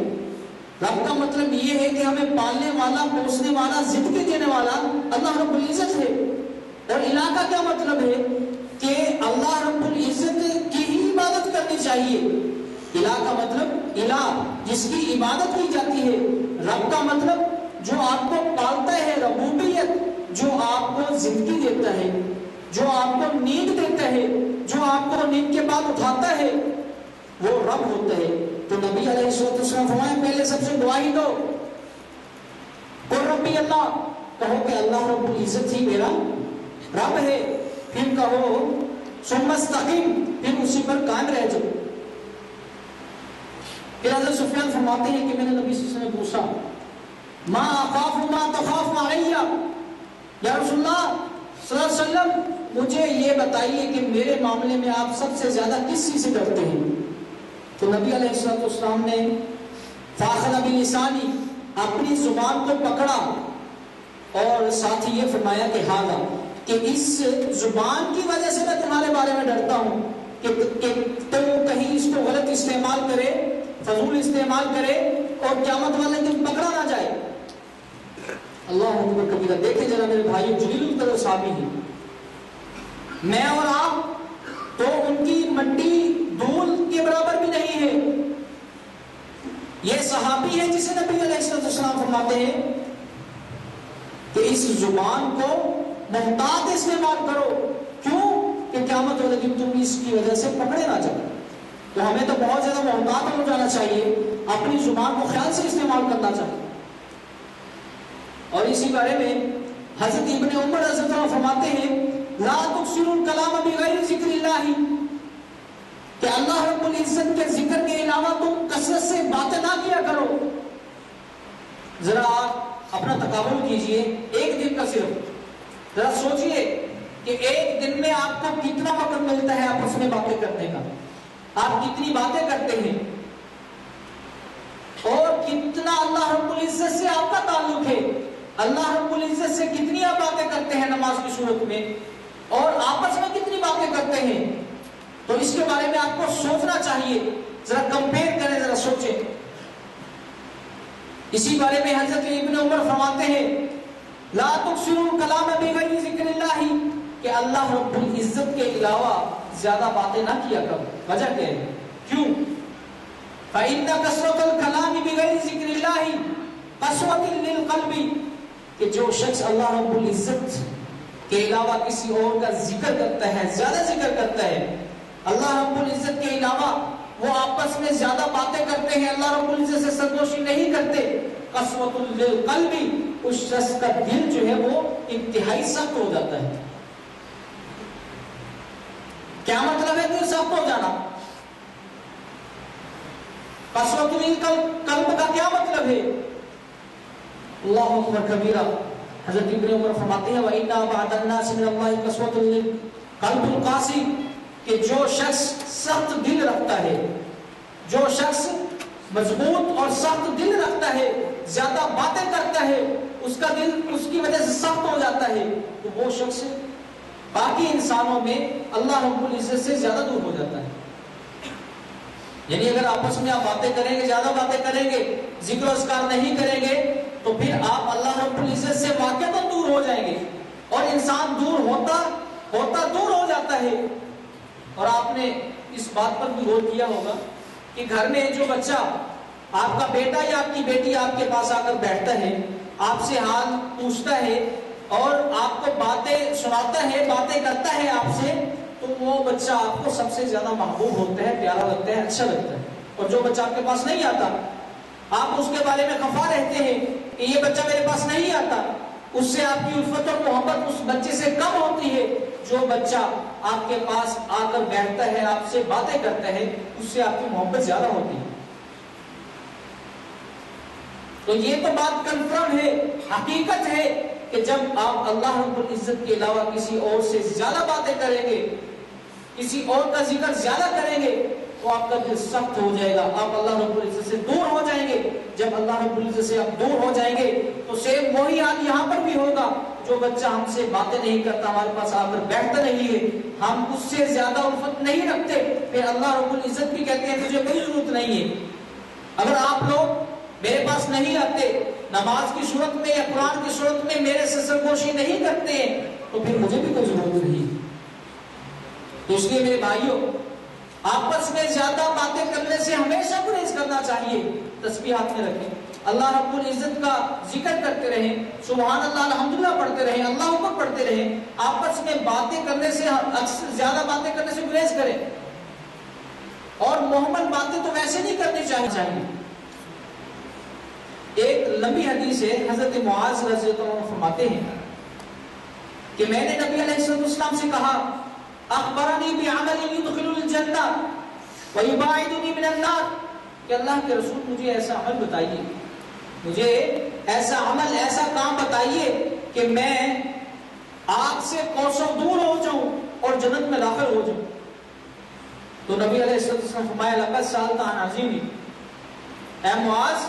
رب کا مطلب یہ ہے کہ ہمیں پالنے والا، پوسنے والا، زندگی دینے والا اللہ رب العزت ہے. اور الہ کا کیا مطلب ہے کہ اللہ رب العزت کی ہی عبادت کرنی چاہیے. الہ کا مطلب الہ جس کی عبادت کی جاتی ہے. رب کا مطلب جو آپ کو پالتا ہے، ربوبیت جو آپ کو زندگی دیتا ہے، جو آپ کو نیند دیتا ہے، جو آپ کو نیند کے بعد اٹھاتا ہے، وہ رب ہوتا ہے. تو نبی علیہ السلام فرمائے پہلے سب سے گواہی دو، قل ربی اللہ، کہو کہ اللہ رب العزت ہی میرا رب ہے. پھر کہو ثم استقم، پھر اسی پر قائم رہ جاؤ. پھر حضرت سفیان فرماتے ہیں کہ میں نے نبی صلی اللہ علیہ وسلم سے پوچھا ما اخاف ما تخاف علی، یا رسول اللہ صلی اللہ علیہ وسلم مجھے یہ بتائیے کہ میرے معاملے میں آپ سب سے زیادہ کس چیز سے ڈرتے ہیں. تو نبی علیہ السلام نے فاخذ بلسانی، اپنی زبان کو پکڑا اور ساتھ ہی یہ فرمایا کہ ہاں، کہ اس زبان کی وجہ سے میں تمہارے بارے میں ڈرتا ہوں کہ تم کہیں اس کو غلط استعمال کرے، فضول استعمال کرے اور قیامت والے دن پکڑا نہ جائے. اللہ اکبر کبیرہ. دیکھیں ذرا میرے بھائیو، جلیل القدر صحابی ہیں. میں اور آپ تو ان کی مٹی دھول کے برابر بھی نہیں ہے. یہ صحابی ہے جسے نبی علیہ السلام فرماتے ہیں کہ اس زبان کو محتاط استعمال کرو. کیوں؟ کہ قیامت والے دن تم اس کی وجہ سے پکڑے نہ جاؤ. تو ہمیں تو بہت زیادہ محتاط ہو جانا چاہیے، اپنی زبان کو خیال سے استعمال کرنا چاہیے. اور اسی بارے میں حضرت ابن عمر رضی اللہ عنہ فرماتے ہیں لا تکثروا الکلام بغیر ذکر اللہ، کہ اللہ رب العزت کے ذکر کے علاوہ تم کثرت سے باتیں نہ کیا کرو. ذرا آپ اپنا تقابل کیجئے ایک دن کا صرف، ذرا سوچئے کہ ایک دن میں آپ کو کتنا وقت ملتا ہے آپس میں باتیں کرنے کا، آپ کتنی باتیں کرتے ہیں اور کتنا اللہ رب العزت سے آپ کا تعلق ہے. اللہ رب العزت سے کتنی آپ باتیں کرتے ہیں نماز کی صورت میں، اور آپس میں کتنی باتیں کرتے ہیں. تو اس کے بارے میں آپ کو سوچنا چاہیے. ذرا کمپیئر کریں، ذرا سوچیں. اسی بارے میں حضرت ابن عمر فرماتے ہیں لا تکثروا الکلام بغیر ذکر اللہ، کہ اللہ رب العزت کے علاوہ زیادہ باتیں نہ کیا کرو. وجہ کیا ہے؟ کیوں؟ فإن کثرۃ الکلام بغیر ذکر اللہ قسوۃ للقلب، کہ جو شخص اللہ رب العزت کے علاوہ کسی اور کا ذکر کرتا ہے، زیادہ ذکر کرتا ہے، اللہ رب العزت کے علاوہ وہ آپس میں زیادہ باتیں کرتے ہیں، اللہ رب العزت سے سرگوشی نہیں کرتے، قسوۃ للقلب، اس شخص کا دل جو ہے وہ انتہائی سخت ہو جاتا ہے. کیا مطلب ہے دل سخت ہو جانا؟ قسوۃ للقلب کا کیا مطلب ہے؟ اللہ اکبر کبیرہ. حضرت ابن عمر فرماتے ہیں وَإِنَّا بَعْدَ النَّاسِ مِنَ اللَّهِ قَسْوَةٌ لِلْقَلْبِ الْقَاسِي، کہ جو شخص سخت دل رکھتا ہے، جو شخص مضبوط اور سخت دل رکھتا ہے، زیادہ باتیں کرتا ہے، اس کا دل اس کی وجہ سے سخت ہو جاتا ہے، تو وہ شخص باقی انسانوں میں اللہ رب العزت سے زیادہ دور ہو جاتا ہے. یعنی اگر آپس میں آپ باتیں کریں گے، زیادہ باتیں کریں گے، ذکر و اذکار نہیں کریں گے، تو پھر آپ اللہ رب العزت سے واقعتاً دور ہو جائیں گے، اور انسان دور ہوتا دور ہو جاتا ہے. اور آپ نے اس بات پر بھی غور کیا ہوگا کہ گھر میں جو بچہ، آپ کا بیٹا یا آپ کی بیٹی آپ کے پاس آ کر بیٹھتا ہے، آپ سے حال پوچھتا ہے اور آپ کو باتیں سناتا ہے، باتیں کرتا ہے آپ سے، تو وہ بچہ آپ کو سب سے زیادہ محبوب ہوتا ہے، پیارا لگتا ہے، اچھا لگتا ہے. اور جو بچہ آپ کے پاس نہیں آتا، آپ اس کے بارے میں خفا رہتے ہیں کہ یہ بچہ میرے پاس نہیں آتا، اس سے آپ کی الفت اور محبت اس بچے سے کم ہوتی ہے. جو بچہ آپ کے پاس آ کر بیٹھتا ہے، آپ سے باتیں کرتا ہے، اس سے آپ کی محبت زیادہ ہوتی ہے. تو یہ تو بات کنفرم ہے، حقیقت ہے کہ جب آپ اللہ رب العزت کے علاوہ کسی اور سے زیادہ باتیں کریں گے، کسی اور کا ذکر زیادہ کریں گے، تو آپ کا دل سخت ہو جائے گا، آپ اللہ رب العزت سے دور ہو جائیں گے. جب اللہ رب العزت سے آپ دور ہو جائیں گے تو سیم وہی حال یہاں پر بھی ہوگا. جو بچہ ہم سے باتیں نہیں کرتا، ہمارے پاس آ کر بیٹھتا نہیں ہے، ہم اس سے زیادہ الفت نہیں رکھتے، پھر اللہ رب العزت بھی کہتے ہیں مجھے کوئی ضرورت نہیں ہے. اگر آپ لوگ میرے پاس نہیں آتے، نماز کی صورت میں یا قرآن کی صورت میں میرے سے سرگوشی نہیں کرتے تو پھر مجھے بھی کوئی ضرورت نہیں۔ تو اس لیے میرے بھائیوں، آپس میں زیادہ باتیں کرنے سے ہمیشہ گریز کرنا چاہیے۔ تسبیح ہاتھ میں رکھیں، اللہ رب العزت کا ذکر کرتے رہیں، سبحان اللہ الحمدللہ پڑھتے رہیں، اللہ اکبر پڑھتے رہیں۔ آپس میں باتیں کرنے سے، اکثر زیادہ باتیں کرنے سے گریز کریں، اور محمل باتیں تو ویسے نہیں کرنی چاہیے۔ ایک لمبی حدیث ہے، حضرت معاذ رضی اللہ عنہ فرماتے ہیں کہ میں نے نبی علیہ السلام سے کہا، اخبرنی بعمل يدخل الجنہ ويباعدنی من النار، کہ اللہ کے رسول مجھے ایسا عمل بتائیے، مجھے ایسا عمل، ایسا کام بتائیے کہ میں آگ سے کوسوں دور ہو جاؤں اور جنت میں داخل ہو جاؤں۔ تو نبی علیہ السلام فرمایا، لقد سألت عن عظیم، اے معاذ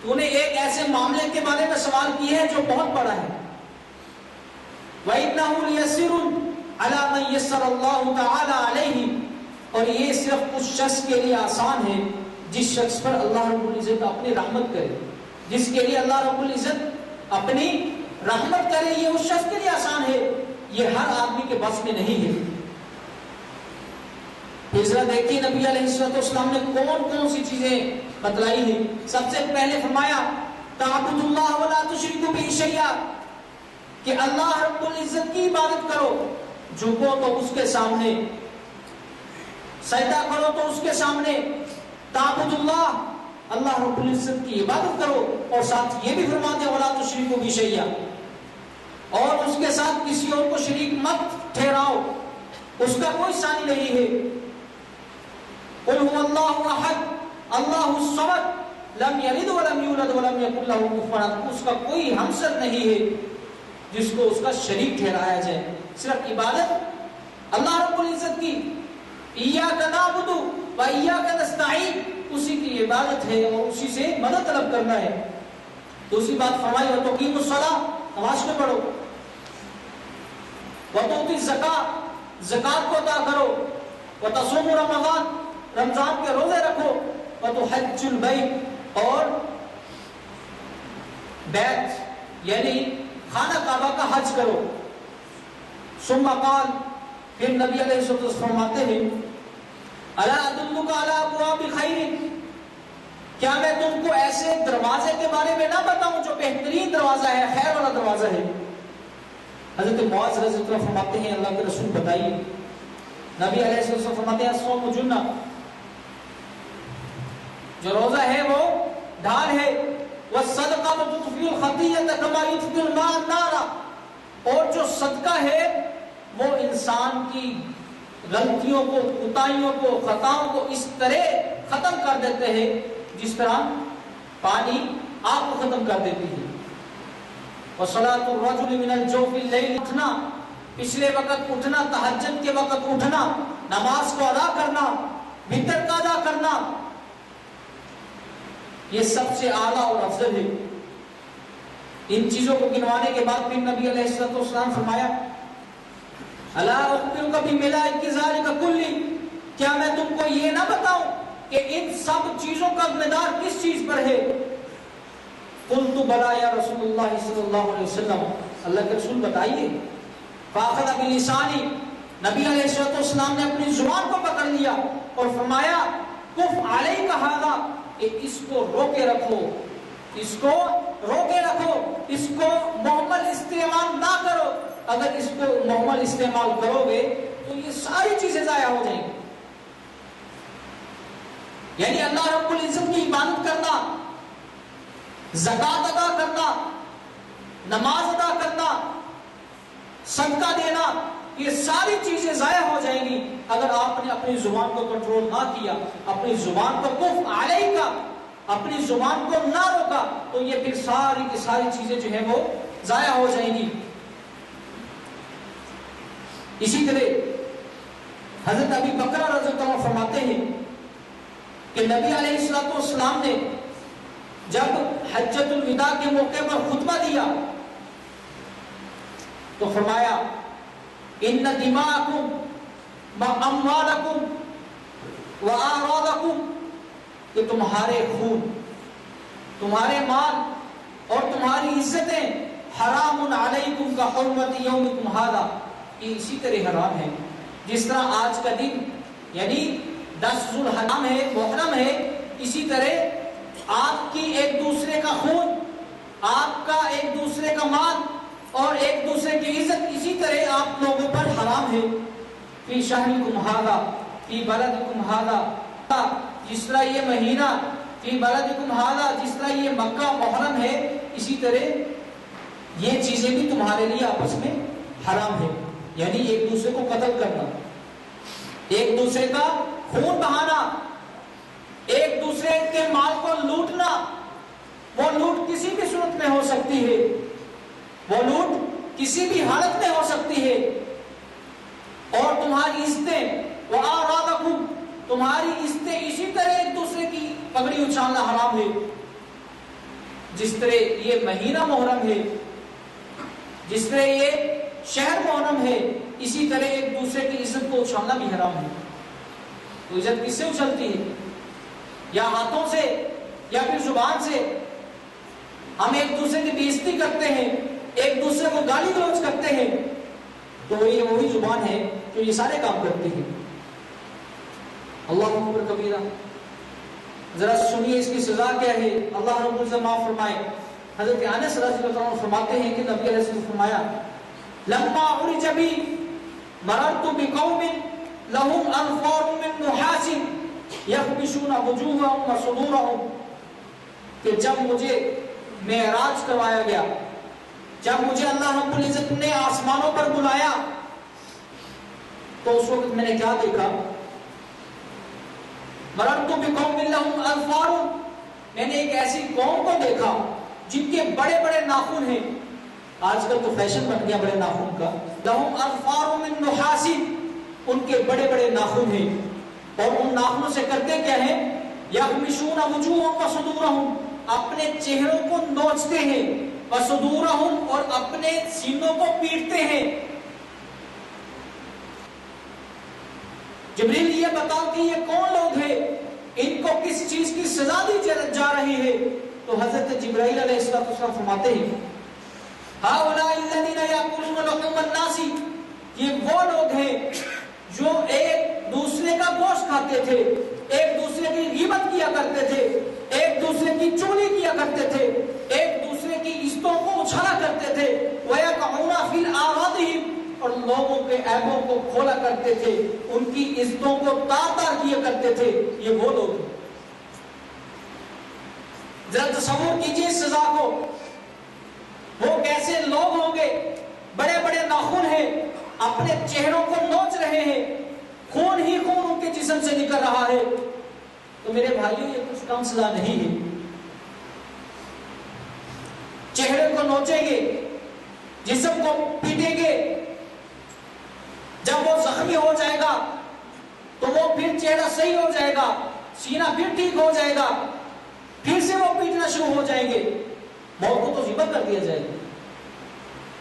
تو نے ایک ایسے معاملے کے بارے میں سوال کیا ہے جو بہت بڑا ہے۔ وَإِنَّهُ لِيَسِّرٌ عَلَى مَن يَسَّرَ اللَّهُ تَعَالَى عَلَيْهِ، اور یہ صرف اس شخص کے لیے آسان ہے جس شخص پر اللہ رب العزت اپنی رحمت کرے، جس کے لیے اللہ رب العزت اپنی رحمت کرے، یہ اس شخص کے لیے آسان ہے، یہ ہر آدمی کے بس میں نہیں ہے۔ پھر ذرا دیکھیے نبی علیہ السلام نے کون کون سی چیزیں بتلائی ہیں۔ سب سے پہلے فرمایا، تعبد اللہ ولا تشرکوا بہ شیئا، کہ اللہ رب العزت کی عبادت کرو، جھکو تو اس کے سامنے، سجدہ کرو تو اس کے سامنے۔ تعبد اللہ، اللہ رب العزت کی عبادت کرو، اور ساتھ یہ بھی فرماتے ولا تشرکوا بہ شیئا، اور اس کے ساتھ کسی اور کو شریک مت ٹھہراؤ، اس کا کوئی ثانی نہیں ہے۔ قل هو اللہ احد اللہ الصمد لم یلد ولم یولد ولم یکن له کفوا احد، اس کا کوئی ہمسر نہیں ہے جس کو اس کا شریک ٹھہرایا جائے۔ صرف عبادت اللہ رب العزت کی، ایاک نعبد و ایاک نستعین، اسی کی عبادت ہے اور اسی سے مدد طلب کرنا ہے۔ دوسری بات فرمائی، وتقیموا الصلاۃ، نماز کو پڑھو، وتؤتوا الزکاۃ، زکات کو ادا کرو، وتصوموا رمضان، رمضان کے روزے رکھو، وتحج البیت، اور بیت یعنی خانہ کعبہ کا حج کرو۔ ثم قال، پھر نبی علیہ الصلوۃ والسلام فرماتے ہیں، الا ادلک علی ابواب خیر، کیا میں تم کو ایسے دروازے کے بارے میں نہ بتاؤں جو بہترین دروازہ ہے، خیر والا دروازہ ہے۔ حضرت معاذ رضی اللہ عنہ فرماتے ہیں، اللہ کے رسول بتائیے۔ نبی علیہ السلام فرماتے ہیں، الصوم جنہ، جو روزہ ہے وہ ڈھال ہے، والصدقہ تطفئ الخطیئۃ کما یطفئ الماء النار، اور جو صدقہ ہے وہ انسان کی غلطیوں کو، کوتاہیوں کو، خطاؤں کو اس طرح ختم کر دیتے ہیں جس طرح پانی آگ کو ختم کر دیتی ہے۔ وصلاۃ الرجل من الجوف الليل، اٹھنا، پچھلے وقت اٹھنا، تہجد کے وقت اٹھنا، نماز کو ادا کرنا، وتر کا ادا کرنا، یہ سب سے اعلیٰ اور افضل ہے۔ ان چیزوں کو گنوانے کے بعد پھر نبی علیہ الصلوۃ والسلام فرمایا، الا اخبرک بملائک ذلک کلہ، کیا میں تم کو یہ نہ بتاؤں کہ ان سب چیزوں کا مدار کس چیز پر ہے؟ قلت بلی یا رسول اللہ صلی اللہ علیہ وسلم، اللہ کے رسول بتائیے۔ فاخذ بلسانی، نبی علیہ الصلوۃ والسلام نے اپنی زبان کو پکڑ لیا اور فرمایا، کف علیک ھذا، کہ اس کو روکے رکھو، اس کو روکے رکھو، اس کو محمل استعمال نہ کرو، اگر اس کو محمل استعمال کرو گے تو یہ ساری چیزیں ضائع ہو جائیں گی۔ یعنی اللہ رب العزت کی عبادت کرنا، زکات ادا کرنا، نماز ادا کرنا، صدقہ دینا، یہ ساری چیزیں ضائع ہو جائیں گی اگر آپ نے اپنی زبان کو کنٹرول نہ کیا، اپنی زبان کو کف علیہ کا، اپنی زبان کو نہ روکا، تو یہ پھر ساری کی ساری چیزیں جو ہیں وہ ضائع ہو جائیں گی۔ اسی طرح حضرت ابی بکر رضی اللہ عنہ فرماتے ہیں کہ نبی علیہ الصلوۃ والسلام نے جب حجۃ الوداع کے موقع پر خطبہ دیا تو فرمایا، ان دماءکم واموالکم واعراضکم کہ تمہارے خون، تمہارے مال اور تمہاری عزتیں حرام علیکم کا حرمت یومکم ھذا، یہ اسی طرح حرام ہے جس طرح آج کا دن یعنی 10 ذوالحجہ ہے، محرم ہے، اسی طرح آپ کی ایک دوسرے کا خون، آپ کا ایک دوسرے کا مال اور ایک دوسرے کی عزت اسی طرح آپ لوگوں پر حرام ہے۔ فی شہرکم ھذا فی بلدکم ھذا، جس طرح یہ مہینہ فی بلدکم ھذا، جس طرح یہ مکہ محرم ہے، اسی طرح یہ چیزیں بھی تمہارے لیے آپس میں حرام ہے، یعنی ایک دوسرے کو قتل کرنا، ایک دوسرے کا خون بہانا، ایک دوسرے کے مال کو لوٹنا۔ وہ لوٹ کسی بھی صورت میں ہو سکتی ہے، وہ لوٹ کسی بھی حالت میں ہو سکتی ہے، اور تمہاری عزتیں وَأَعْرَاضَكُمْ، تمہاری عزتیں اسی طرح ایک دوسرے کی پگڑی اچھالنا حرام ہے۔ جس طرح یہ مہینہ محرم ہے، جس طرح یہ شہر محرم ہے، اسی طرح ایک دوسرے کی عزت کو اچھالنا بھی حرام ہے۔ تو عزت کس سے اچھلتی ہے؟ یا ہاتھوں سے یا پھر زبان سے؟ ہم ایک دوسرے کی بے عزتی کرتے ہیں، ایک دوسرے کو گالی گلوچ کرتے ہیں، تو یہ وہی زبان ہے جو یہ سارے کام کرتے ہیں۔ اللہ اکبر کبیرہ، ذرا سنیے اس کی سزا کیا ہے، اللہ رب العزت معاف فرمائے۔ حضرت انس رضی اللہ عنہ فرماتے ہیں کہ نبی علیہ السلام نے فرمایا لما عرج بی مررت بقوم لهم انفار من نحاس یخبشون وجوہهم وصدورهم، کہ جب مجھے معراج کروایا گیا، جب مجھے اللہ رب العزت نے آسمانوں پر بلایا، تو اس وقت میں نے کیا دیکھا؟ مررت بقوم لهم انفار، میں نے ایک ایسی قوم کو دیکھا جن کے بڑے بڑے ناخن ہیں، آج کل تو فیشن بن گیا بڑے ناخن کا، لهم انفار من نحاس، ان کے بڑے بڑے ناخن ہیں، اور ان ناخنوں سے کرتے کیا ہیں؟ یخمشون وجوہهم وصدورهم، اپنے چہروں کو نوچتے ہیں، وصدورهم، اور اپنے سینوں کو پیٹتے ہیں۔ جبریل یہ بتاؤ کہ یہ کون لوگ ہیں، ان کو کس چیز کی سزا دی جا رہی ہے؟ تو حضرت جبرائیل علیہ السلام فرماتے ہیں ہؤلاء الذین یاکلون لحوم الناس، یہ وہ لوگ ہیں جو ایک دوسرے کا گوشت کھاتے تھے، ایک دوسرے کی غیبت کیا کرتے تھے، ایک دوسرے کی چغلی کیا کرتے تھے، ایک دوسرے کی عزتوں کو اچھالا کرتے تھے، وَيَقْعُونَ فِي الْأَعْرَاضِ، اور لوگوں کے عیبوں کو کھولا کرتے تھے، ان کی عزتوں کو تار تار کیا کرتے تھے۔ یہ وہ لوگ ہیں۔ ذرا تصور کیجئے اس سزا کو، وہ کیسے لوگ ہوں گے، بڑے بڑے ناخن ہیں، اپنے چہروں کو نوچ رہے ہیں، خون ہی خون ان کے جسم سے نکل رہا ہے۔ تو میرے بھائیوں، یہ کچھ کم سزا نہیں ہے۔ چہرے کو نوچیں گے، جسم کو پیٹیں گے، جب وہ زخمی ہو جائے گا تو وہ پھر چہرہ صحیح ہو جائے گا، سینہ پھر ٹھیک ہو جائے گا، پھر سے وہ پیٹنا شروع ہو جائیں گے، موت کو تو ذبح کر دیا جائے گا،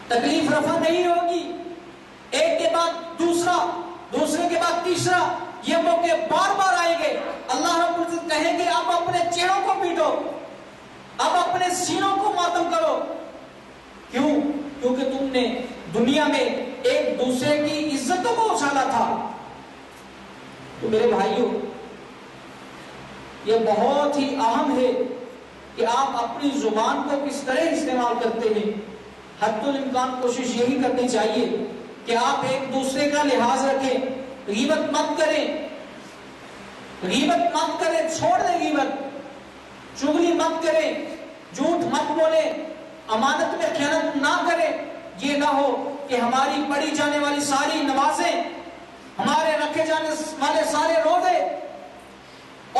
تکلیف رفع نہیں ہوگی، ایک کے بعد دوسرا، دوسرے کے بعد تیسرا، یہ موقع بار بار آئیں گے۔ اللہ رب العزت کہیں گے اب اپنے چہروں کو پیٹو، اب اپنے سینوں کو ماتم کرو۔ کیوں؟ کیونکہ تم نے دنیا میں ایک دوسرے کی عزتوں کو اچھالا تھا۔ تو میرے بھائیوں، یہ بہت ہی اہم ہے کہ آپ اپنی زبان کو کس طرح استعمال کرتے ہیں۔ حد الامکان کوشش یہی کرنی چاہیے کہ آپ ایک دوسرے کا لحاظ رکھیں، غیبت مت کریں، غیبت مت کریں، چھوڑ دیں غیبت، چغلی مت کریں، جھوٹ مت بولیں، امانت میں خیانت نہ کریں۔ یہ نہ ہو کہ ہماری پڑھی جانے والی ساری نمازیں، ہمارے رکھے جانے والے سارے روزے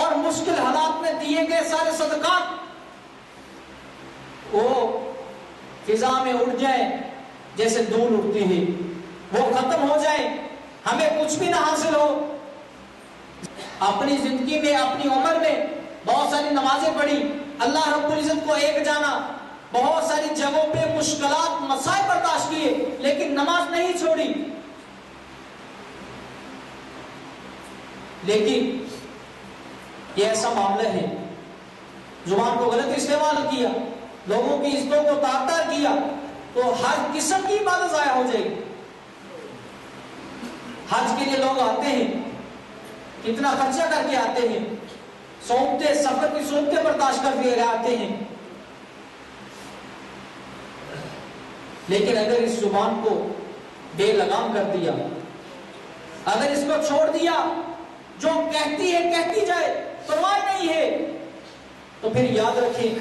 اور مشکل حالات میں دیے گئے سارے صدقات وہ فضا میں اڑ جائیں جیسے دھول اڑتی ہے، وہ ختم ہو جائیں، ہمیں کچھ بھی نہ حاصل ہو۔ اپنی زندگی میں، اپنی عمر میں بہت ساری نمازیں پڑھی، اللہ رب العزت کو ایک جانا، بہت ساری جگہوں پہ مشکلات، مسائل برداشت کیے، لیکن نماز نہیں چھوڑی۔ لیکن یہ ایسا معاملہ ہے، زبان کو غلط استعمال کیا، لوگوں کی عزتوں کو تار تار کیا، تو ہر قسم کی عبادت ضائع ہو جائے گی۔ حج کے لیے لوگ آتے ہیں، کتنا خرچہ کر کے آتے ہیں، صعوبتیں، سفر کی صعوبتیں برداشت کر کے آتے ہیں، لیکن اگر اس زبان کو بے لگام کر دیا، اگر اس کو چھوڑ دیا، جو کہتی ہے کہتی جائے، پرواہ نہیں ہے، تو پھر یاد رکھیں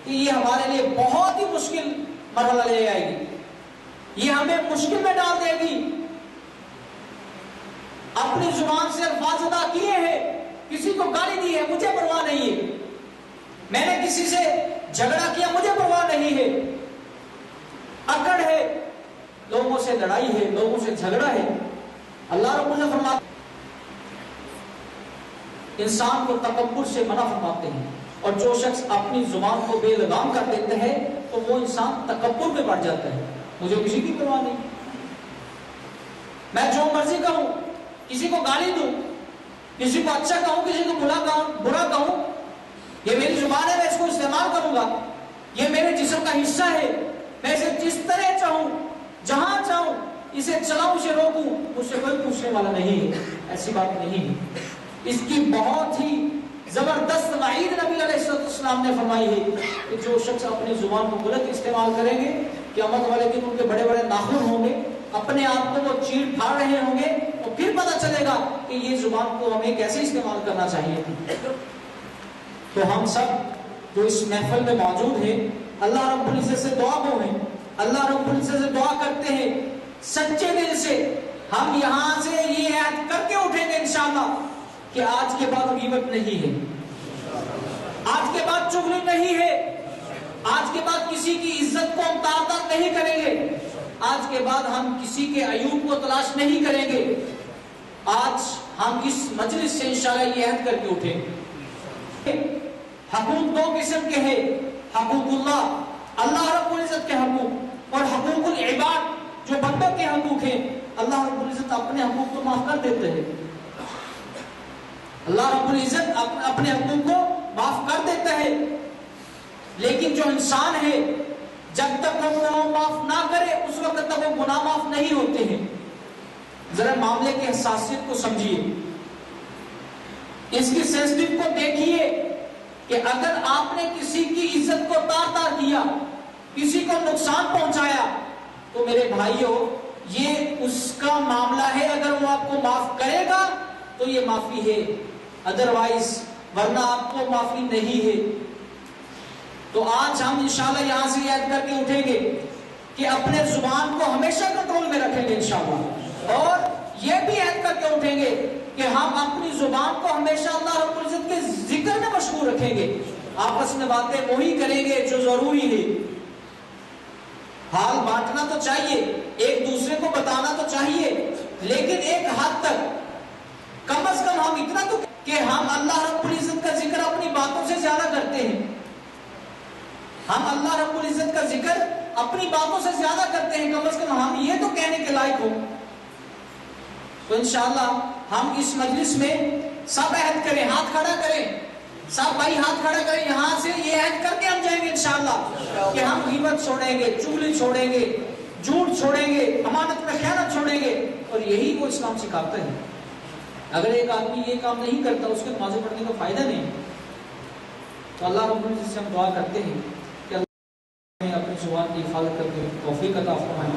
کہ یہ ہمارے لیے بہت ہی مشکل مرحلہ لے آئے گی، یہ ہمیں مشکل میں ڈال دے گی۔ اپنی زبان سے الفاظ ادا کیے ہیں، کسی کو گالی دی ہے، مجھے پرواہ نہیں ہے، میں نے کسی سے جھگڑا کیا، مجھے پرواہ نہیں ہے، اکڑ ہے، لوگوں سے لڑائی ہے، لوگوں سے جھگڑا ہے، اللہ رب العزت فرماتے انسان کو تکبر سے منع فرماتے ہیں، اور جو شخص اپنی زبان کو بے لگام کر دیتا ہے تو وہ انسان تکبر میں بڑھ جاتا ہے۔ مجھے کسی کی پرواہ نہیں، میں جو مرضی کہوں، کسی کو گالی دوں، کسی کو اچھا کہوں، کسی کو برا کہوں، یہ میری زبان ہے، میں اس کو استعمال کروں گا، یہ میرے جسم کا حصہ ہے، میں اسے جس طرح چاہوں، جہاں چاہوں اسے چلاؤں، اسے روکوں، مجھ سے کوئی پوچھنے والا نہیں ہے۔ ایسی بات نہیں ہے۔ اس کی بہت ہی زبردست وعید نبی علیہ السلام نے فرمائی ہے کہ جو شخص اپنی زبان کو غلط استعمال کریں گے، قیامت والے دن ان کے بڑے بڑے ناخن ہوں گے، اپنے آپ کو وہ چیڑ پھاڑ رہے ہوں گے، تو پھر پتہ چلے گا کہ یہ زبان کو ہمیں کیسے استعمال کرنا چاہیے۔ تو ہم سب جو اس محفل میں موجود ہیں، اللہ رب العزت سے دعا گو ہیں، اللہ رب العزت سے دعا کرتے ہیں سچے دل سے، ہم یہاں سے یہ عہد کر کے اٹھیں گے انشاءاللہ کہ آج کے بعد غیبت نہیں ہے، آج کے بعد چغلی نہیں ہے، آج کے بعد کسی کی عزت کو ہم تار نہیں کریں گے، آج کے بعد ہم کسی کے عیوب کو تلاش نہیں کریں گے، آج ہم اس مجلس سے انشاءاللہ یہ عہد کر کے اٹھیں گے۔ حقوق دو قسم کے ہیں، حقوق اللہ رب العزت کے حقوق، اور حقوق العباد جو بندوں کے حقوق ہیں۔ اللہ رب العزت اپنے حقوق کو معاف کر دیتے ہیں، اللہ رب العزت اپنے حقوق کو معاف کر دیتا ہے، لیکن جو انسان ہے جب تک وہ معاف نہ کرے اس وقت تک وہ گناہ معاف نہیں ہوتے ہیں۔ ذرا معاملے کی حساسیت کو سمجھیے، اس کی سینسٹیو کو دیکھیے کہ اگر آپ نے کسی کی عزت کو تار تار کیا، کسی کو نقصان پہنچایا، تو میرے بھائیوں یہ اس کا معاملہ ہے، اگر وہ آپ کو معاف کرے گا تو یہ معافی ہے، ادروائز ورنہ آپ کو معافی نہیں ہے۔ تو آج ہم انشاءاللہ یہاں سے یاد کر کے اٹھیں گے کہ اپنے زبان کو ہمیشہ کنٹرول میں رکھیں گے انشاءاللہ، اور یہ بھی یاد کر کے اٹھیں گے کہ ہم اپنی زبان کو ہمیشہ اللہ رب العزت کے ذکر میں مشغول رکھیں گے، آپس میں باتیں وہی کریں گے جو ضروری ہے، حال بانٹنا تو چاہیے، ایک دوسرے کو بتانا تو چاہیے، لیکن ایک حد تک کم از کم ہم اتنا تو کہ ہم اللہ رب العزت کا ذکر اپنی باتوں سے زیادہ کرتے ہیں، ہم اللہ رب العزت کا ذکر اپنی باتوں سے زیادہ کرتے ہیں، کم از کم ہم یہ تو کہنے کے لائق ہو۔ تو انشاءاللہ ہم اس مجلس میں سب عہد کریں، ہاتھ کھڑا کریں، سب بھائی ہاتھ کھڑا کریں، یہاں سے یہ عہد کر کے ہم جائیں گے انشاءاللہ کہ ہم غیبت چھوڑیں گے، چغلی چھوڑیں گے، جھوٹ چھوڑیں گے، امانت میں خیانت چھوڑیں گے، اور یہی وہ اسلام سکھاتا ہے۔ اگر ایک آدمی یہ کام نہیں کرتا اس کے نمازیں پڑھنے کا فائدہ نہیں۔ تو اللہ رب العزت سے ہم دعا کرتے ہیں کہ اللہ ہمیں اپنی زبان کی حفاظت کر کے توفیق عطا فرمائے۔